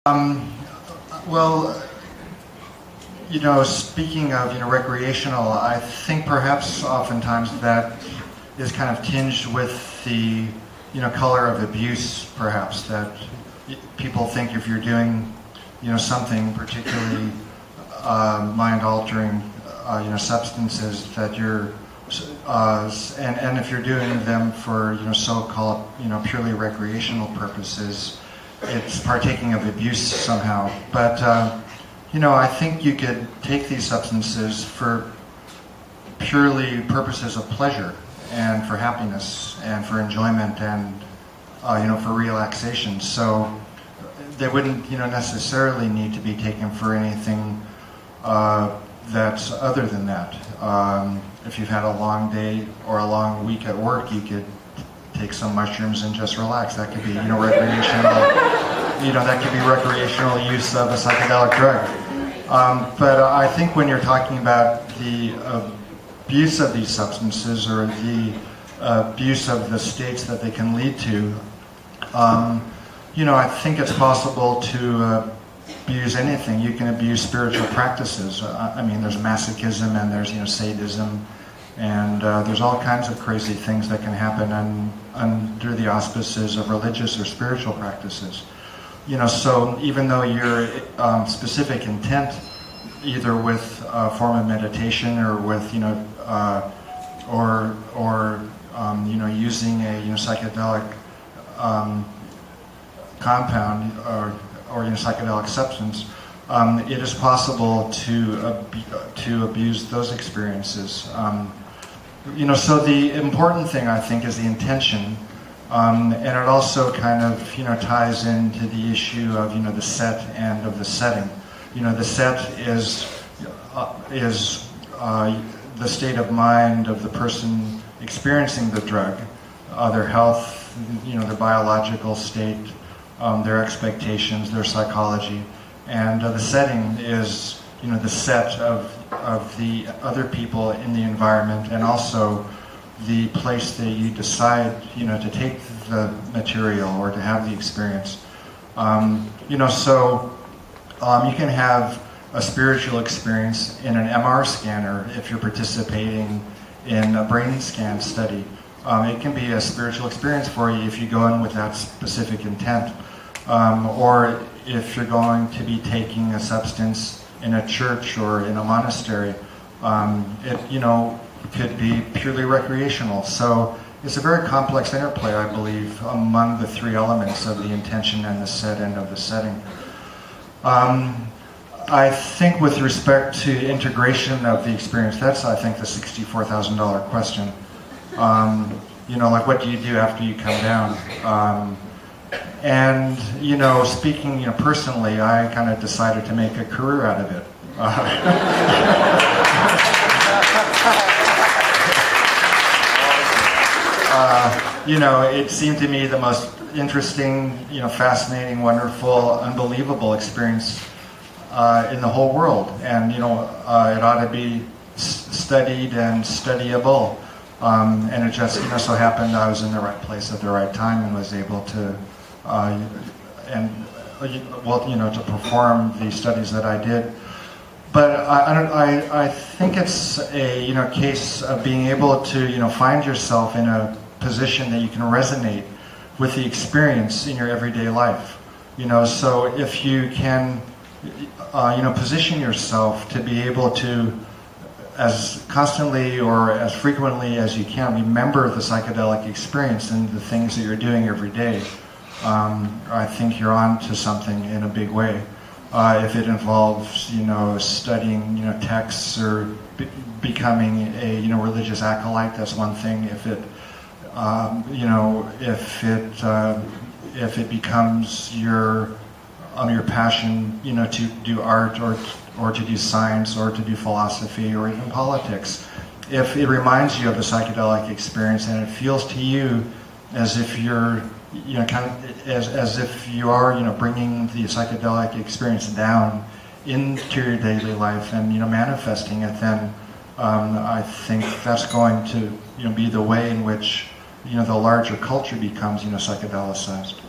Um, well, speaking of, recreational, I think perhaps oftentimes that is kind of tinged with the, color of abuse, perhaps, that people think if you're doing, something particularly mind-altering, substances, that you're, and if you're doing them for, so-called, purely recreational purposes, it's partaking of abuse somehow. But, I think you could take these substances for purely purposes of pleasure and for happiness and for enjoyment and, for relaxation. So they wouldn't, necessarily need to be taken for anything that's other than that. If you've had a long day or a long week at work, you could take some mushrooms and just relax. That could be, recreational. That could be recreational use of a psychedelic drug. But I think when you're talking about the abuse of these substances or the abuse of the states that they can lead to, I think it's possible to abuse anything. You can abuse spiritual practices. There's masochism and there's, sadism. And there's all kinds of crazy things that can happen under the auspices of religious or spiritual practices. So even though your specific intent, either with a form of meditation or with, using a psychedelic compound or psychedelic substance, it is possible to abuse those experiences. So the important thing, I think, is the intention, and it also kind of, ties into the issue of, the set and of the setting. The set is the state of mind of the person experiencing the drug, their health, their biological state, their expectations, their psychology, and the setting is, the set of the other people in the environment, and also the place that you decide, to take the material or to have the experience. You can have a spiritual experience in an MR scanner if you're participating in a brain scan study. It can be a spiritual experience for you if you go in with that specific intent. Or if you're going to be taking a substance in a church or in a monastery, it could be purely recreational. So it's a very complex interplay, I believe, among the three elements of the intention and the set and of the setting. I think with respect to integration of the experience, that's, I think, the $64,000 question. What do you do after you come down? And, speaking, personally, I kind of decided to make a career out of it. It seemed to me the most interesting, fascinating, wonderful, unbelievable experience in the whole world. And, it ought to be studied and studyable. And it just, so happened I was in the right place at the right time and was able to, to perform the studies that I did. But I think it's a, case of being able to, find yourself in a position that you can resonate with the experience in your everyday life. So if you can, position yourself to be able to, as constantly or as frequently as you can, remember the psychedelic experience and the things that you're doing every day, I think you're on to something in a big way. If it involves, studying, texts or becoming a, religious acolyte, that's one thing. If it, if it becomes your passion, to do art or to do science or to do philosophy or even politics, if it reminds you of the psychedelic experience and it feels to you as if you're, as if you are, bringing the psychedelic experience down into your daily life and, manifesting it, then I think that's going to, be the way in which, the larger culture becomes, psychedelicized.